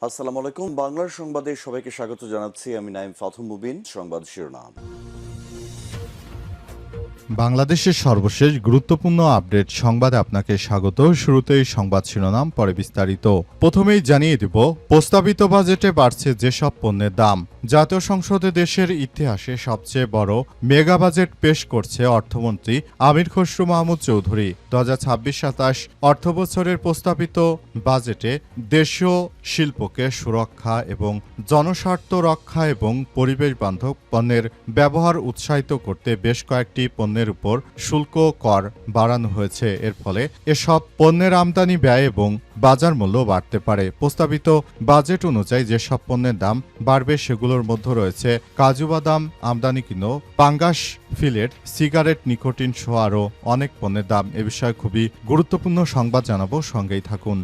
আসসালামু আলাইকুম। বাংলার সংবাদে সবাইকে স্বাগত জানাচ্ছি। আমি নাইম ফাথুম মুবিন। সংবাদ শিরোনাম। বাংলাদেশের সর্বশেষ গুরুত্বপূর্ণ আপডেট সংবাদে আপনাকে স্বাগত। শুরুতেই সংবাদ শিরোনাম, পরে বিস্তারিত। প্রথমেই জানিয়ে দেব, প্রস্তাবিত বাজেটে বাড়ছে যেসব পণ্যের দাম। জাতীয় সংসদে দেশের ইতিহাসে সবচেয়ে বড় মেগা বাজেট পেশ করছে অর্থমন্ত্রী আমির খসরু মাহমুদ চৌধুরী। 2026-27 অর্থবছরের প্রস্তাবিত বাজেটে দেশীয় শিল্পকে সুরক্ষা এবং জনস্বার্থ রক্ষা এবং পরিবেশ বান্ধব পণ্যের ব্যবহার উৎসাহিত করতে বেশ কয়েকটি পণ্যের উপর শুল্ক কর বাড়ানো হয়েছে। এর ফলে এসব পণ্যের আমদানি ব্যয় এবং বাজার মূল্য বাড়তে পারে। প্রস্তাবিত বাজেট অনুযায়ী যেসব পণ্যের দাম বাড়বে সেগুলোর মধ্যে রয়েছে কাজু বাদাম, আমদানিকৃত পাঙ্গাস ফিলেট, সিগারেট, নিকোটিন সহ আরও অনেক পণ্যের দাম। এ বিষয়ে খুবই গুরুত্বপূর্ণ সংবাদ জানাবো, সঙ্গেই থাকুন।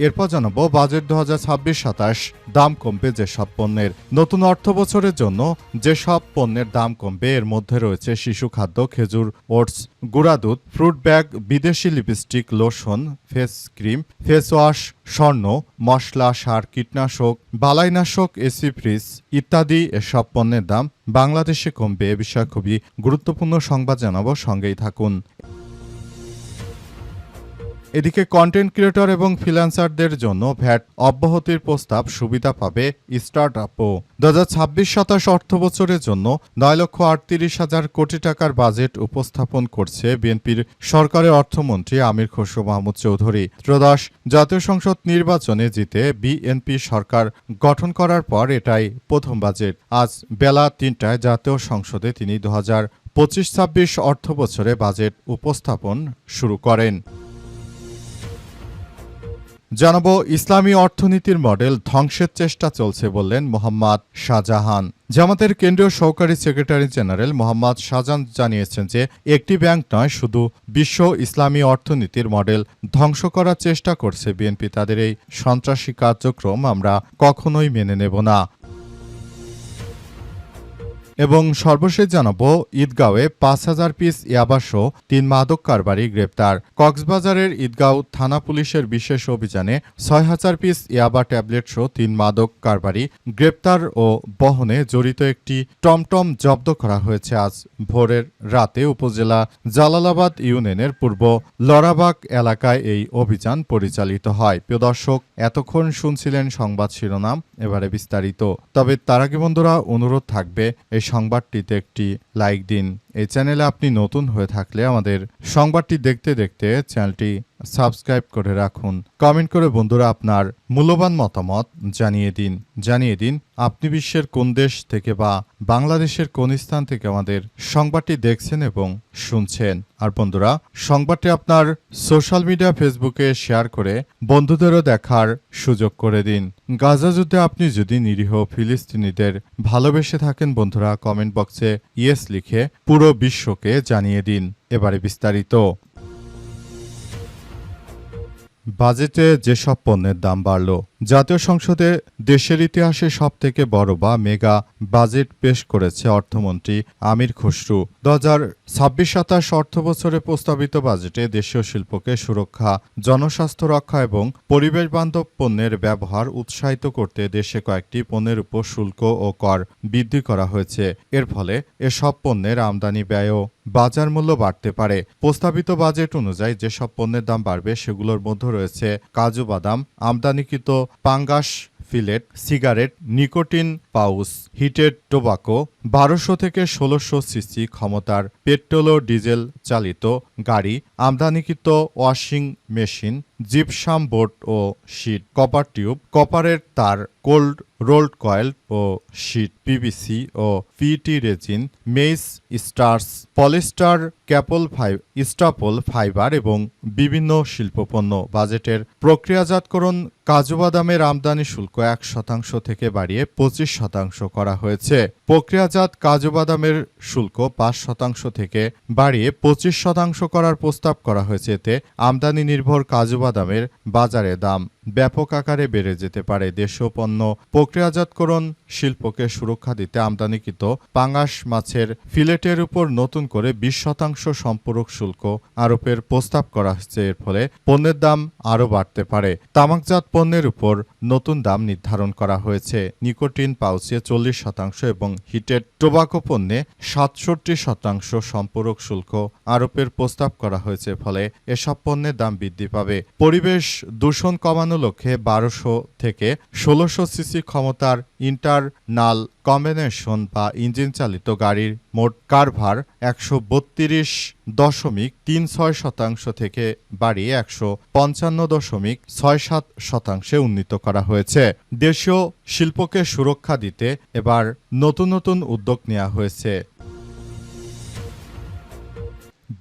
এরপর জানাবো বাজেট 2026-27 দাম কমবে যেসব পণ্যের। নতুন অর্থ বছরের জন্য যেসব পণ্যের দাম কমবে এর মধ্যে রয়েছে শিশু খাদ্য, খেজুর, ওটস, গুঁড়া দুধ, ফ্রুট ব্যাগ, বিদেশি lipstick, lotion, face cream, face wash, স্বর্ণ, মশলা, সার, কীটনাশক, বালাইনাশক, এসি ফ্রিজ ইত্যাদি এসব পণ্যের দাম বাংলাদেশে কমবে। এ বিষয়ে খুবই গুরুত্বপূর্ণ সংবাদ জানাবো, সঙ্গেই থাকুন। এদিকে কন্টেন্ট ক্রিয়েটর এবং ফ্রিল্যান্সারদের জন্য ভ্যাট অব্যাহতির প্রস্তাব সুবিধা পাবে স্টার্ট আপও। 2026-27 অর্থবছরের জন্য 9,38,000 কোটি টাকার বাজেট উপস্থাপন করছে বিএনপির সরকারের অর্থমন্ত্রী আমির খসরু মাহমুদ চৌধুরী। ত্রয়োদশ জাতীয় সংসদ নির্বাচনে জিতে বিএনপি সরকার গঠন করার পর এটাই প্রথম বাজেট। আজ বেলা 3টায় জাতীয় সংসদে তিনি 2025-26 অর্থবছরে বাজেট উপস্থাপন শুরু করেন। জানাবো, ইসলামী অর্থনীতির মডেল ধ্বংসের চেষ্টা চলছে বললেন মোহাম্মদ শাহজাহান। জামাতের কেন্দ্রীয় সহকারী সেক্রেটারি জেনারেল মোহাম্মদ শাহজাহান জানিয়েছেন যে একটি ব্যাংক নয়, শুধু বিশ্ব ইসলামী অর্থনীতির মডেল ধ্বংস করার চেষ্টা করছে বিএনপি। তাদের এই সন্ত্রাসী কার্যক্রম আমরা কখনোই মেনে নেব না। এবং সর্বশেষ জানাবো, ঈদগাঁওয়ে 5,000 পিস ইয়াবাসহ 3 মাদক কারবারি গ্রেপ্তার। কক্সবাজারের ঈদগাঁও থানা পুলিশের বিশেষ অভিযানে 6,000 পিস ইয়াবা ট্যাবলেট সহ 3 মাদক কারবারি গ্রেপ্তার ও বহনে জড়িত একটি টমটম জব্দ করা হয়েছে। আজ ভোরের রাতে উপজেলা জালালাবাদ ইউনিয়নের পূর্ব লরাবাগ এলাকায় এই অভিযান পরিচালিত হয়। প্রিয় দর্শক, এতক্ষণ শুনছিলেন সংবাদ শিরোনাম, এবারে বিস্তারিত। তবে তার আগে বন্ধুরা, অনুরোধ থাকবে এই সংবাদটিতে একটি লাইক দিন। এই চ্যানেলে আপনি নতুন হয়ে থাকলে আমাদের সংবাদটি দেখতে দেখতে চ্যানেলটি সাবস্ক্রাইব করে রাখুন। কমেন্ট করে বন্ধুরা আপনার মূল্যবান মতামত জানিয়ে দিন আপনি বিশ্বের কোন দেশ থেকে বা বাংলাদেশের কোন স্থান থেকে আমাদের সংবাদটি দেখছেন এবং শুনছেন। আর বন্ধুরা, সংবাদটি আপনার সোশ্যাল মিডিয়া ফেসবুকে শেয়ার করে বন্ধুদেরও দেখার সুযোগ করে দিন। গাজা যুদ্ধে আপনি যদি নিরীহ ফিলিস্তিনিদের ভালোবেসে থাকেন বন্ধুরা, কমেন্ট বক্সে ইয়েস লিখে পুরো বিশ্বকে জানিয়ে দিন। এবারে বিস্তারিত। বাজেটে যেসব পণ্যের দাম বাড়ল। জাতীয় সংসদে দেশের ইতিহাসে সবথেকে বড় বা মেগা বাজেট পেশ করেছে অর্থমন্ত্রী আমির খসরু। 2026-27 অর্থবছরে প্রস্তাবিত বাজেটে দেশীয় শিল্পকে সুরক্ষা, জনস্বাস্থ্য রক্ষা এবং পরিবেশ বান্ধব পণ্যের ব্যবহার উৎসাহিত করতে দেশে কয়েকটি পণ্যের উপর শুল্ক ও কর বৃদ্ধি করা হয়েছে। এর ফলে এসব পণ্যের আমদানি ব্যয় ও বাজার মূল্য বাড়তে পারে। প্রস্তাবিত বাজেট অনুযায়ী যেসব পণ্যের দাম বাড়বে সেগুলোর মধ্যে রয়েছে কাজু বাদাম, আমদানিকৃত পাঙ্গাস fillet, cigarette, nicotine pouch, heated tobacco, 1200 থেকে 1600 সিসি ক্ষমতার পেট্রোল ও ডিজেল চালিত গাড়ি, আমদানিকৃত ওয়াশিং মেশিন, জিপসাম বোর্ড ও শীট, কপার টিউব, কপারের তার, কোল্ড রোল্ড কয়েল ও শীট, পিভিসি ও PET resin, maize, starch, polyester, staple fibre এবং বিভিন্ন শিল্পপণ্য। বাজেটের প্রক্রিয়াজাতকরণ কাজু বাদামের আমদানি শুল্ক 1% থেকে বাড়িয়ে 25% করা হয়েছে। প্রক্রিয়াজাত কাজু বাদামের শুল্ক 5% থেকে বাড়িয়ে 25% করার প্রস্তাব করা হয়েছে। এতে আমদানি নির্ভর কাজু বাদামের বাজারে দাম ব্যাপক আকারে বেড়ে যেতে পারে। দেশীয় পণ্য প্রক্রিয়াজাতকরণ শিল্পকে সুরক্ষা দিতে আমদানিকৃত পাঙ্গাস মাছের ফিলেটের উপর নতুন করে 20% সম্পূরক শুল্ক আরোপের প্রস্তাব করা হয়েছে। এর ফলে পণ্যের দাম আরও বাড়তে পারে। তামাকজাত পণ্যের উপর নতুন দাম নির্ধারণ করা হয়েছে। নিকোটিন পাউচে 40% এবং হিটেড টোবাকো পণ্যে 67% সম্পূরক শুল্ক আরোপের প্রস্তাব করা হয়েছে। ফলে এসব পণ্যের দাম বৃদ্ধি পাবে। পরিবেশ দূষণ কমানো লক্ষ্যে 1200 থেকে 1600 সিসি ক্ষমতার ইন্টারনাল কম্বিনেশন বা ইঞ্জিন চালিত গাড়ির মোট কারভার 132.36% থেকে বাড়িয়ে 155.67% উন্নীত করা হয়েছে। দেশীয় শিল্পকে সুরক্ষা দিতে এবার নতুন নতুন উদ্যোগ নেওয়া হয়েছে।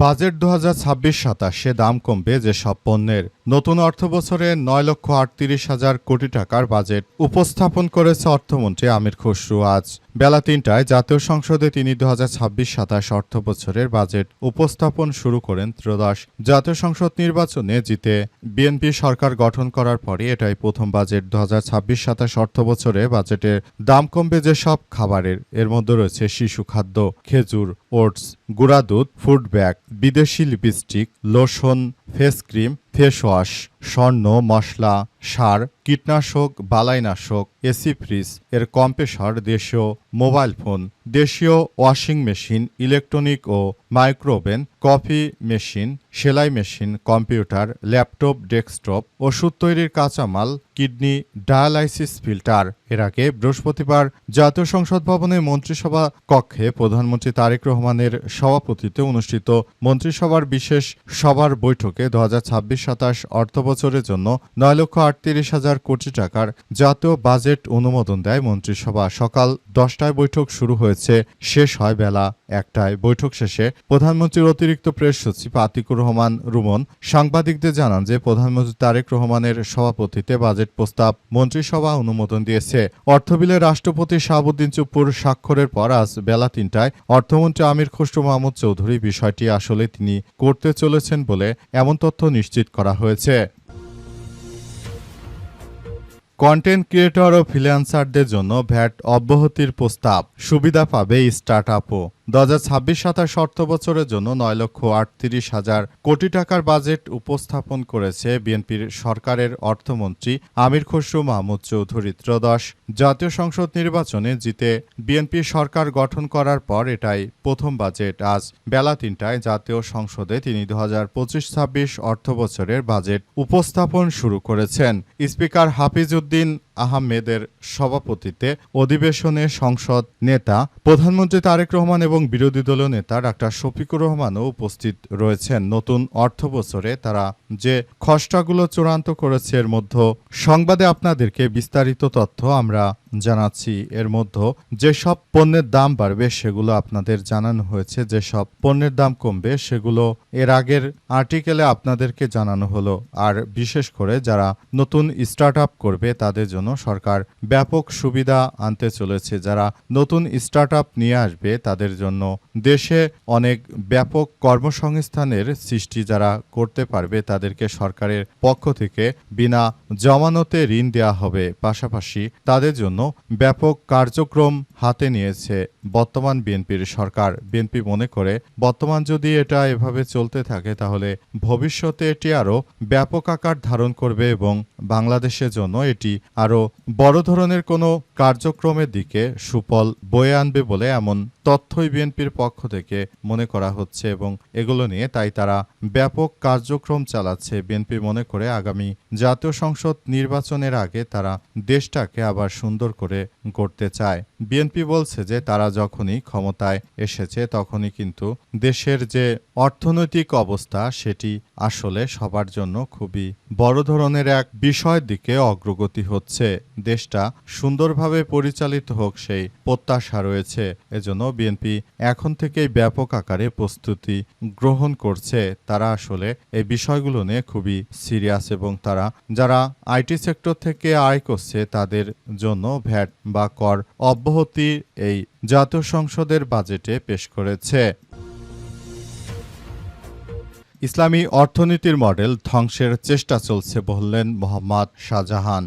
বাজেট 2026-27 দাম কমবে যেসব পণ্যের। নতুন অর্থবছরে 9,38,000 কোটি টাকার বাজেট উপস্থাপন করেছে অর্থমন্ত্রী আমির খসরু। আজ বেলা 3টায় জাতীয় সংসদে তিনি 2026-27 অর্থবছরের বাজেট উপস্থাপন শুরু করেন। ত্রয়োদশ জাতীয় সংসদ নির্বাচনে জিতে বিএনপি সরকার গঠন করার পরে এটাই প্রথম বাজেট। 2026-27 অর্থবছরে বাজেটের দাম কমবে যেসব খাবারের। এর মধ্যে রয়েছে শিশু খাদ্য, খেজুর, ওটস, গুঁড়া দুধ, ফুড ব্যাগ, বিদেশি lipstick, lotion, face cream, face wash, স্বর্ণ, মশলা, সার, কীটনাশক, বালাইনাশক, এসি ফ্রিজ এর কম্প্রেসর, দেশীয় মোবাইল ফোন, দেশীয় ওয়াশিং মেশিন, ইলেকট্রনিক ও মাইক্রোওভেন, কফি মেশিন, সেলাই মেশিন, কম্পিউটার, ল্যাপটপ, ডেস্কটপ, ওষুধ তৈরির কাঁচামাল, কিডনি ডায়ালাইসিস ফিল্টার। এর আগে বৃহস্পতিবার জাতীয় সংসদ ভবনে মন্ত্রিসভা কক্ষে প্রধানমন্ত্রী তারেক রহমানের সভাপতিত্বে অনুষ্ঠিত মন্ত্রিসভার বিশেষ সভার বৈঠকে 2026-27 অর্থবছরের জন্য 9,38,000 কোটি টাকার জাতীয় বাজেট অনুমোদন দেয় মন্ত্রিসভা। সকাল 10টায় বৈঠক শুরু হয়েছে, শেষ হয় বেলা 1টায়। বৈঠক শেষে প্রধানমন্ত্রীর অতিরিক্ত প্রেস সচিব আতিকুর রহমান রুমন সাংবাদিকদের জানান যে প্রধানমন্ত্রী তারেক রহমানের সভাপতিত্বে বাজেট প্রস্তাব মন্ত্রিসভা অনুমোদন দিয়েছে। অর্থ বিলে রাষ্ট্রপতি শাহাবুদ্দিন চুপ্পুর স্বাক্ষরের পর আজ বেলা 3টায় অর্থমন্ত্রী আমির খসরু মাহমুদ চৌধুরী বিষয়টি আসলে তিনি করতে চলেছেন বলে এমন তথ্য নিশ্চিত করা হয়েছে। কন্টেন্ট ক্রিয়েটর ও ফ্রিল্যান্সারদের জন্য ভ্যাট অব্যাহতির প্রস্তাব, সুবিধা পাবে স্টার্টআপও। 2026-27 অর্থবছরের জন্য 9,38,000 কোটি টাকার বাজেট উপস্থাপন করেছে বিএনপির সরকারের অর্থমন্ত্রী আমির খসরু মাহমুদ চৌধুরী। ত্রয়োদশ জাতীয় সংসদ নির্বাচনে জিতে বিএনপি সরকার গঠন করার পর এটাই প্রথম বাজেট। আজ বেলা 3টায় জাতীয় সংসদে তিনি 2025-26 অর্থবছরের বাজেট উপস্থাপন শুরু করেছেন। স্পিকার হাফিজ উদ্দিন আহমেদের সভাপতিত্বে অধিবেশনে সংসদ নেতা প্রধানমন্ত্রী তারেক রহমান এবং বিরোধী দলীয় নেতা ডাক্তার শফিকুর রহমানও উপস্থিত রয়েছেন। নতুন অর্থবছরে তারা যে খসড়াগুলো চূড়ান্ত করেছে এর মধ্যে সংবাদে আপনাদেরকে বিস্তারিত তথ্য আমরা জানাচ্ছি। এর মধ্যে যেসব পণ্যের দাম বাড়বে সেগুলো আপনাদের জানানো হয়েছে, যেসব পণ্যের দাম কমবে সেগুলো এর আগের আর্টিকেলে আপনাদেরকে জানানো হলো। আর বিশেষ করে যারা নতুন স্টার্টআপ করবে তাদের জন্য সরকার ব্যাপক সুবিধা আনতে চলেছে। যারা নতুন স্টার্টআপ নিয়ে আসবে তাদের জন্য দেশে অনেক ব্যাপক কর্মসংস্থানের সৃষ্টি যারা করতে পারবে তাদেরকে সরকারের পক্ষ থেকে বিনা জমানতে ঋণ দেওয়া হবে। পাশাপাশি তাদের জন্য ব্যাপক কার্যক্রম হাতে নিয়েছে বর্তমান বিএনপির সরকার। বিএনপি মনে করে বর্তমান যদি এটা এভাবে চলতে থাকে তাহলে ভবিষ্যতে এটি আরও ব্যাপক আকার ধারণ করবে এবং বাংলাদেশের জন্য এটি আরও বড় ধরনের কোনো কার্যক্রমের দিকে সুফল বয়ে আনবে বলে এমন তথ্যই বিএনপির পক্ষ থেকে মনে করা হচ্ছে এবং এগুলো নিয়ে তাই তারা ব্যাপক কার্যক্রম চালাচ্ছে। বিএনপি মনে করে আগামী জাতীয় সংসদ নির্বাচনের আগে তারা দেশটাকে আবার সুন্দর করে গড়তে চায়। বিএনপি বলছে যে তারা যখনই ক্ষমতায় এসেছে তখনই কিন্তু দেশের যে অর্থনৈতিক অবস্থা সেটি আসলে সবার জন্য খুবই বড় ধরনের এক বিষয়ের দিকে অগ্রগতি হচ্ছে। দেশটা সুন্দরভাবে পরিচালিত হোক সেই প্রত্যাশা রয়েছে। এজন্য বিএনপি এখন থেকেই ব্যাপক আকারে প্রস্তুতি গ্রহণ করছে। তারা আসলে এই বিষয়গুলো নিয়ে খুবই সিরিয়াস এবং তারা যারা আইটি সেক্টর থেকে আয় করছে তাদের জন্য ভ্যাট বা কর অব্যাহতি এই জাতীয় সংসদের বাজেটে পেশ করেছে। ইসলামী অর্থনীতির মডেল ধ্বংসের চেষ্টা চলছে বললেন মোহাম্মদ শাহজাহান।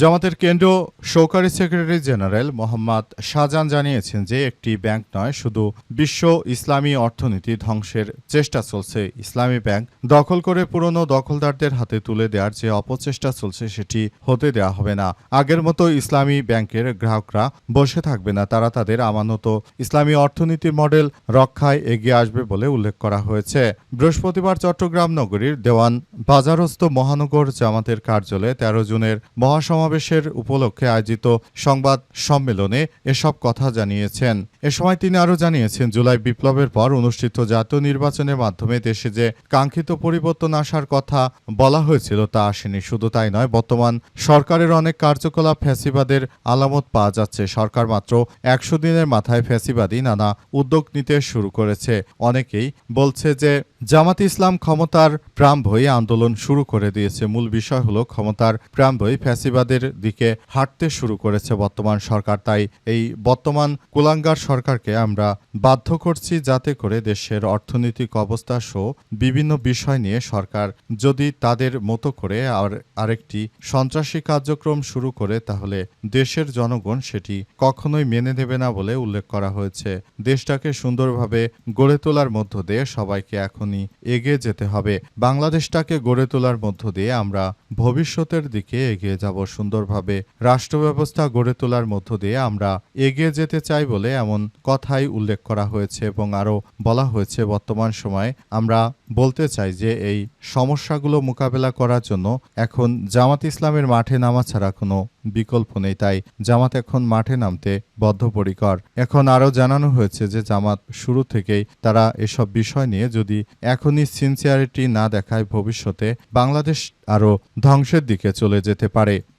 জামাতের কেন্দ্রীয় সহকারী সেক্রেটারি জেনারেল মোহাম্মদ শাহজাহান জানিয়েছেন যে একটি ব্যাংক নয়, শুধু বিশ্ব ইসলামী অর্থনীতি ধ্বংসের চেষ্টা চলছে। ইসলামী ব্যাংক দখল করে পুরনো দখলদারদের হাতে তুলে দেওয়ার যে অপচেষ্টা চলছে সেটি হতে দেওয়া হবে না। আগের মতো ইসলামী ব্যাংকের গ্রাহকরা বসে থাকবে না, তারা তাদের আমানত ইসলামী অর্থনীতির মডেল রক্ষায় এগিয়ে আসবে বলে উল্লেখ করা হয়েছে। বৃহস্পতিবার চট্টগ্রাম নগরীর দেওয়ান বাজারস্থ মহানগর জামাতের কার্যালয়ে 13 জুনের মহাসমাবেশের উপলক্ষে আয়োজিত সংবাদ সম্মেলনে এসব কথা জানিয়েছেন। এ সময় তিনি আরও জানিয়েছেন, জুলাই বিপ্লবের পর অনুষ্ঠিত জাতীয় নির্বাচনের মাধ্যমে দেশে যে কাঙ্ক্ষিত পরিবর্তন আসার কথা বলা হয়েছিল তা আসেনি। শুধু তাই নয়, বর্তমান সরকারের অনেক কার্যকলাপ ফ্যাসিবাদের আলামত পাওয়া যাচ্ছে। সরকার মাত্র 100 দিনের মাথায় ফ্যাসিবাদী নানা উদ্যোগ নিতে শুরু করেছে। অনেকেই বলছে যে জামাত ইসলাম ক্ষমতার প্রারম্ভই আন্দোলন শুরু করে দিয়েছে। মূল বিষয় হলো ক্ষমতার প্রারম্ভই ফ্যাসিবাদের দিকে হাঁটতে শুরু করেছে বর্তমান সরকার। তাই এই বর্তমান কুলাঙ্গার সরকারকে আমরা বাধ্য করছি যাতে করে দেশের অর্থনৈতিক অবস্থা সহ বিভিন্ন বিষয় নিয়ে সরকার যদি তাদের মতো করে আরেকটি সন্ত্রাসী কার্যক্রম শুরু করে তাহলে দেশের জনগণ সেটি কখনোই মেনে নেবে না বলে উল্লেখ করা হয়েছে। দেশটাকে সুন্দরভাবে গড়ে তোলার মধ্য দিয়ে সবাইকে এখনই এগিয়ে যেতে হবে। বাংলাদেশটাকে গড়ে তোলার মধ্য দিয়ে আমরা ভবিষ্যতের দিকে এগিয়ে যাব। সুন্দরভাবে রাষ্ট্র ব্যবস্থা গড়ে তোলার মধ্য দিয়ে আমরা এগিয়ে যেতে চাই বলে এমন কথাই উল্লেখ করা হয়েছে এবং আরও বলা হয়েছে বর্তমান সময়ে আমরা বলতে চাই যে এই সমস্যাগুলো মোকাবেলা করার জন্য এখন জামাত ইসলামের মাঠে নামা ছাড়া কোনো বিকল্প নেই। তাই জামাত এখন মাঠে নামতে বদ্ধপরিকর। এখন আরও জানানো হয়েছে যে জামাত শুরু থেকেই তারা এসব বিষয় নিয়ে যদি এখনই সিনসিয়ারিটি না দেখায় ভবিষ্যতে বাংলাদেশ আরও ধ্বংসের দিকে চলে যেতে পারে।